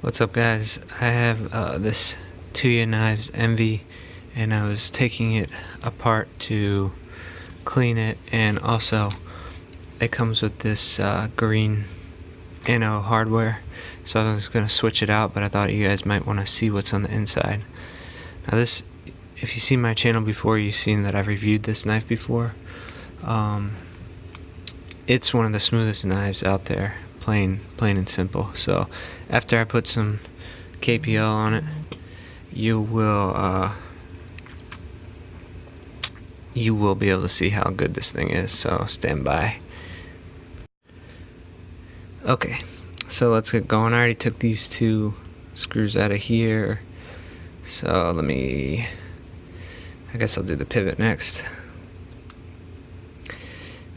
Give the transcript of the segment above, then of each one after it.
What's up, guys? I have this Tuya Knives Envy, and I was taking it apart to clean it, and also it comes with this green anno hardware, so I was going to switch it out, but I thought you guys might want to see what's on the inside. Now this, if you've seen my channel before, you've seen that I've reviewed this knife before. It's one of the smoothest knives out there, plain and simple. So after I put some KPL on it, you will be able to see how good this thing is, so stand by. Okay, so let's get going. I already took these two screws out of here, so I guess I'll do the pivot next.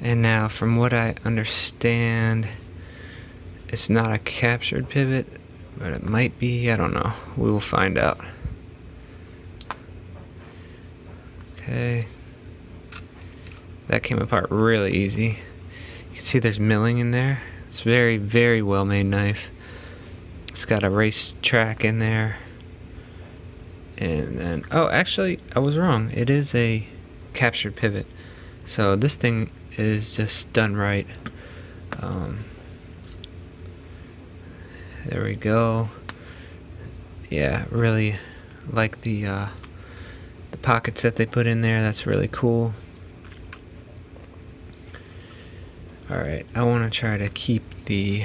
And now, from what I understand, it's not a captured pivot, but it might be. I don't know. We will find out. Okay. That came apart really easy. You can see there's milling in there. It's very, very well made knife. It's got a race track in there. And then, oh, actually, I was wrong. It is a captured pivot. So this thing is just done right. There we go. Yeah, really like the pockets that they put in there. That's really cool. Alright, I want to try to keep the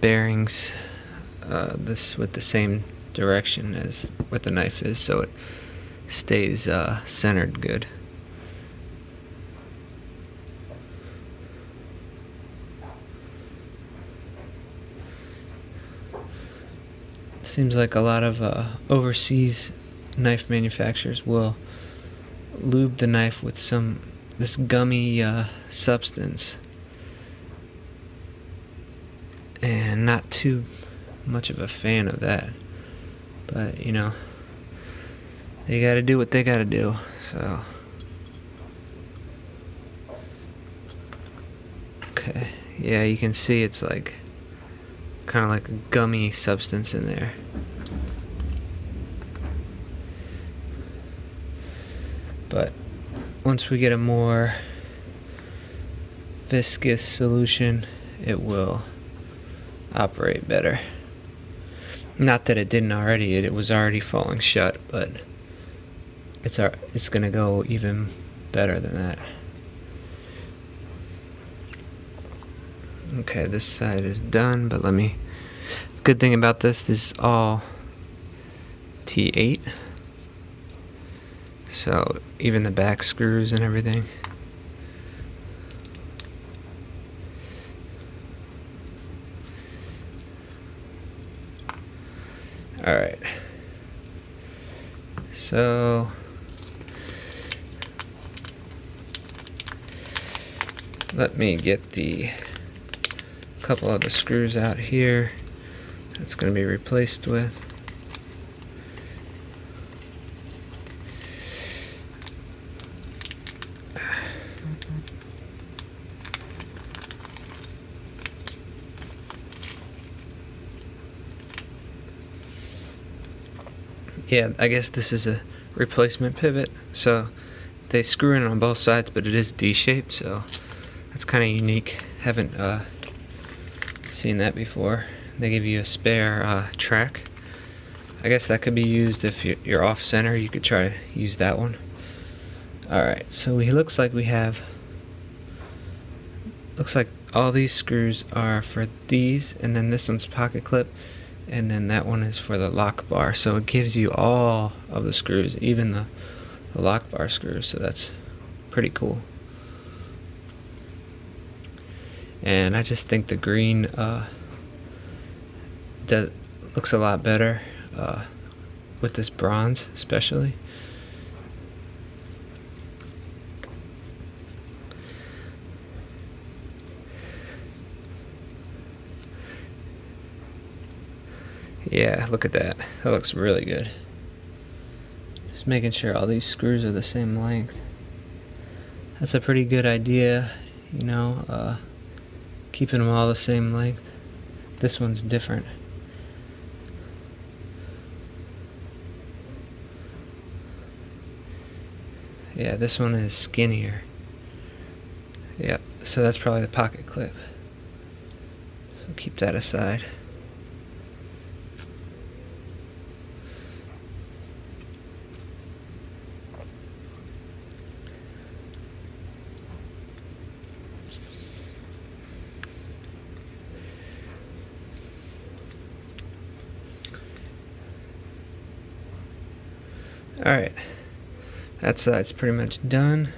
bearings with the same direction as what the knife is, so it stays centered good. Seems like a lot of overseas knife manufacturers will lube the knife with this gummy substance, and not too much of a fan of that, but you know, they gotta do what they gotta do. So okay, yeah, you can see it's like kind of like a gummy substance in there. But once we get a more viscous solution, it will operate better. Not that it didn't already, it was already falling shut, but it's gonna go even better than that. Okay, this side is done, but good thing about this is all T8, so even the back screws and everything. Alright, so let me get the couple of the screws out here that's going to be replaced with. Yeah, I guess this is a replacement pivot, so they screw in on both sides, but it is D-shaped, so that's kind of unique. Haven't seen that before. They give you a spare track. I guess that could be used if you're off center. You could try to use that one. Alright, so looks like all these screws are for these, and then this one's pocket clip, and then that one is for the lock bar. So it gives you all of the screws, even the lock bar screws, so that's pretty cool. And I just think the green looks a lot better with this bronze, especially. Yeah, look at that. That looks really good. Just making sure all these screws are the same length. That's a pretty good idea, you know, keeping them all the same length. This one's different. Yeah, this one is skinnier. Yep, so that's probably the pocket clip. So keep that aside. Alright, that side's pretty much done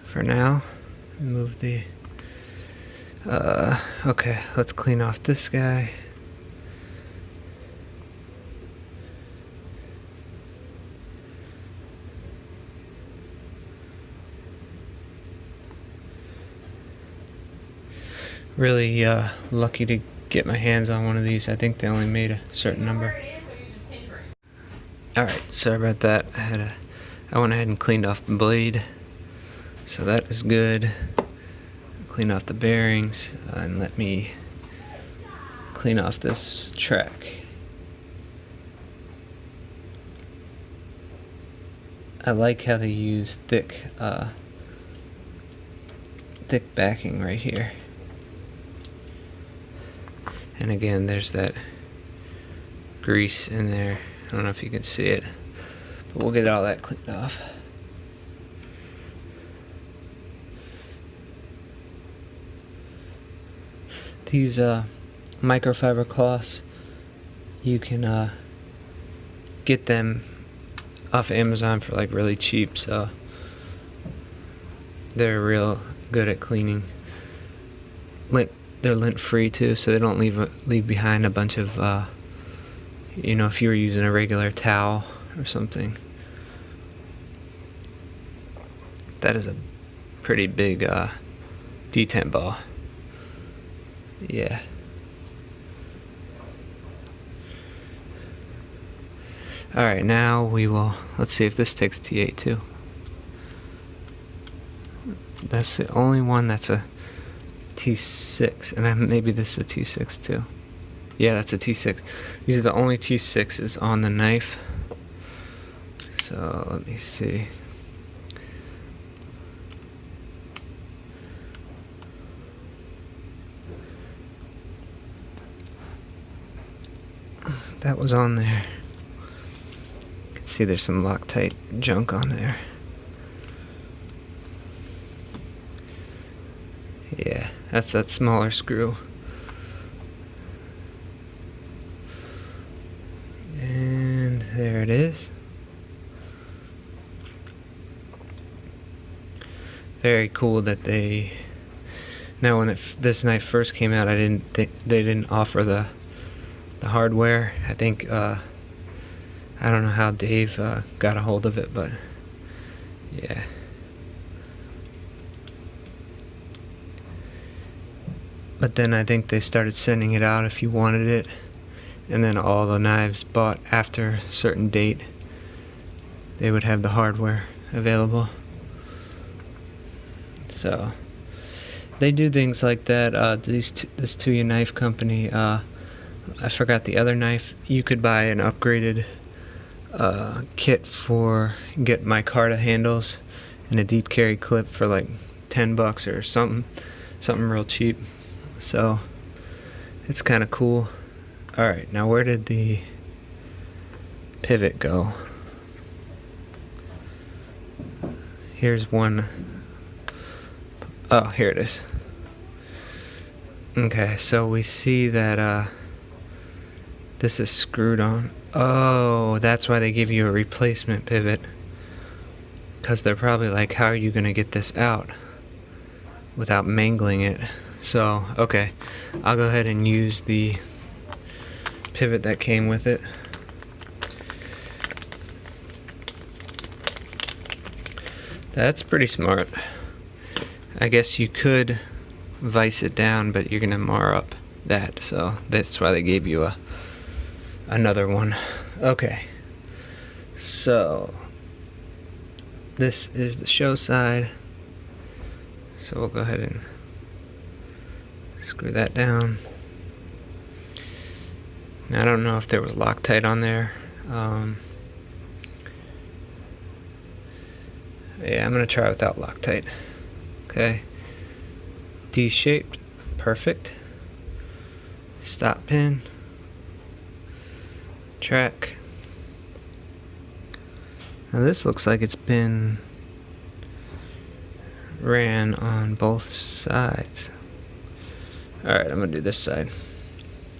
for now. Move the okay, let's clean off this guy. Really lucky to get my hands on one of these. I think they only made a certain number. Alright, sorry about that. I went ahead and cleaned off the blade, so that is good. Clean off the bearings, and let me clean off this track. I like how they use thick backing right here. And again, there's that grease in there. I don't know if you can see it, but we'll get all that cleaned off. These microfiber cloths, you can get them off Amazon for like really cheap, so they're real good at cleaning. They're lint free too, so they don't leave behind a bunch of you know, if you were using a regular towel or something. That is a pretty big detent ball. Yeah. Alright, now let's see if this takes T8 too. That's the only one that's a T6, and maybe this is a T6 too. Yeah, that's a T6. These are the only T6s on the knife. So let me see. That was on there. You can see there's some Loctite junk on there. Yeah, that's that smaller screw. And there it is. Very cool that they... Now when this knife first came out, they didn't offer the hardware. I think I don't know how Dave got a hold of it, but yeah. But then I think they started sending it out if you wanted it, and then all the knives bought after a certain date, they would have the hardware available. So they do things like that. This Tuya knife company, I forgot the other knife. You could buy an upgraded kit get micarta handles and a deep carry clip for like $10 or something real cheap. So it's kind of cool. Alright, now where did the pivot go? Here's one. Oh, here it is. Okay, so we see that this is screwed on. Oh, that's why they give you a replacement pivot, because they're probably like, how are you going to get this out without mangling it? So, okay, I'll go ahead and use the pivot that came with it. That's pretty smart. I guess you could vise it down, but you're gonna mar up that, so that's why they gave you another one. Okay, so this is the show side, so we'll go ahead and screw that down. Now I don't know if there was Loctite on there. Yeah, I'm gonna try without Loctite. Okay. D-shaped. Perfect. Stop pin. Track. Now this looks like it's been ran on both sides. Alright, I'm gonna do this side.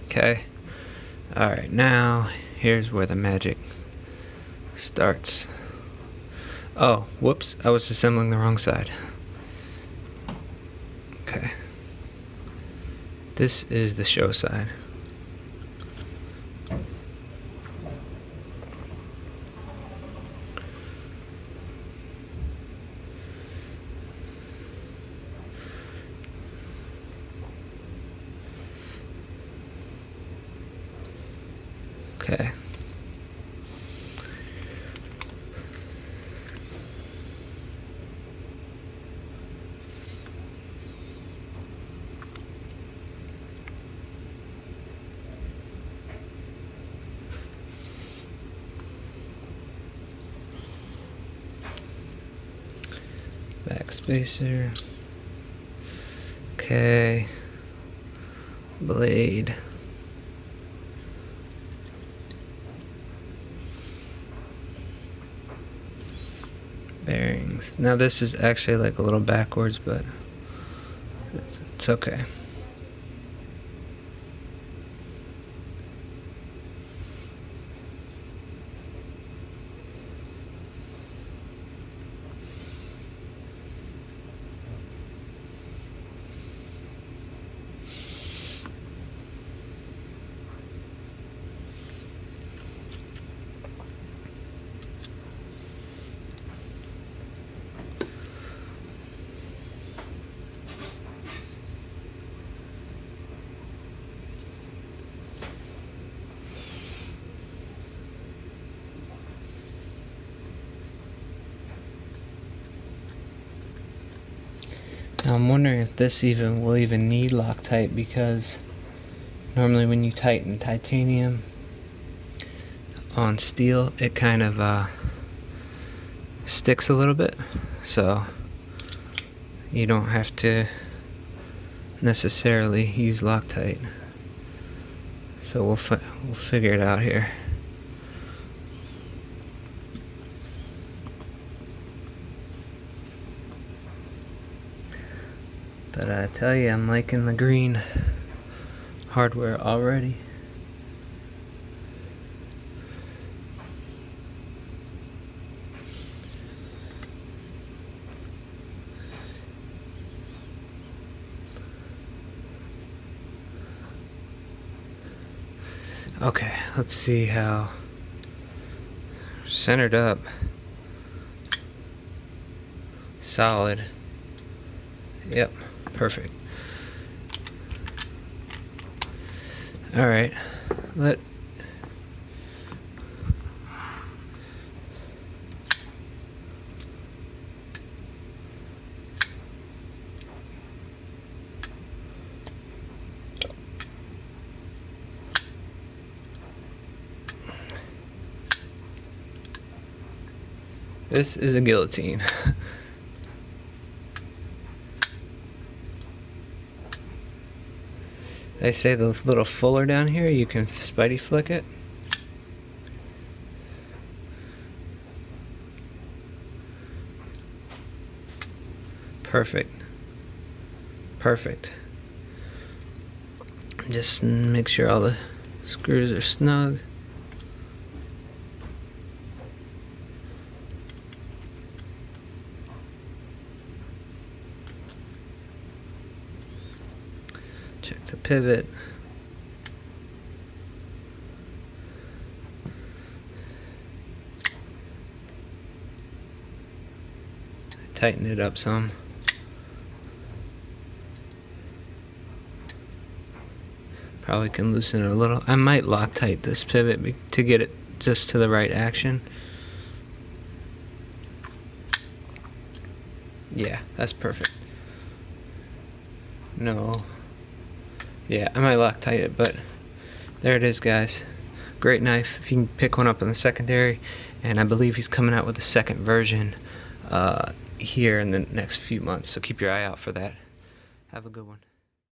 Okay. Alright, now here's where the magic starts. Oh, whoops, I was assembling the wrong side. Okay. This is the show side. Okay. Backspacer. Okay. Blade. Bearings. Now this is actually like a little backwards, but it's okay. Now I'm wondering if this will even need Loctite, because normally when you tighten titanium on steel, it kind of sticks a little bit, so you don't have to necessarily use Loctite. So we'll figure it out here. But I tell you, I'm liking the green hardware already. Okay, let's see how centered up. Solid. Yep. Perfect. Alright, this is a guillotine. They say the little fuller down here, you can spidey flick it. Perfect. Perfect. Just make sure all the screws are snug. Check the pivot. Tighten it up some. Probably can loosen it a little. I might Loctite this pivot to get it just to the right action. Yeah, that's perfect. No. Yeah, I might Loctite it, but there it is, guys. Great knife. If you can pick one up in the secondary, and I believe he's coming out with a second version here in the next few months, so keep your eye out for that. Have a good one.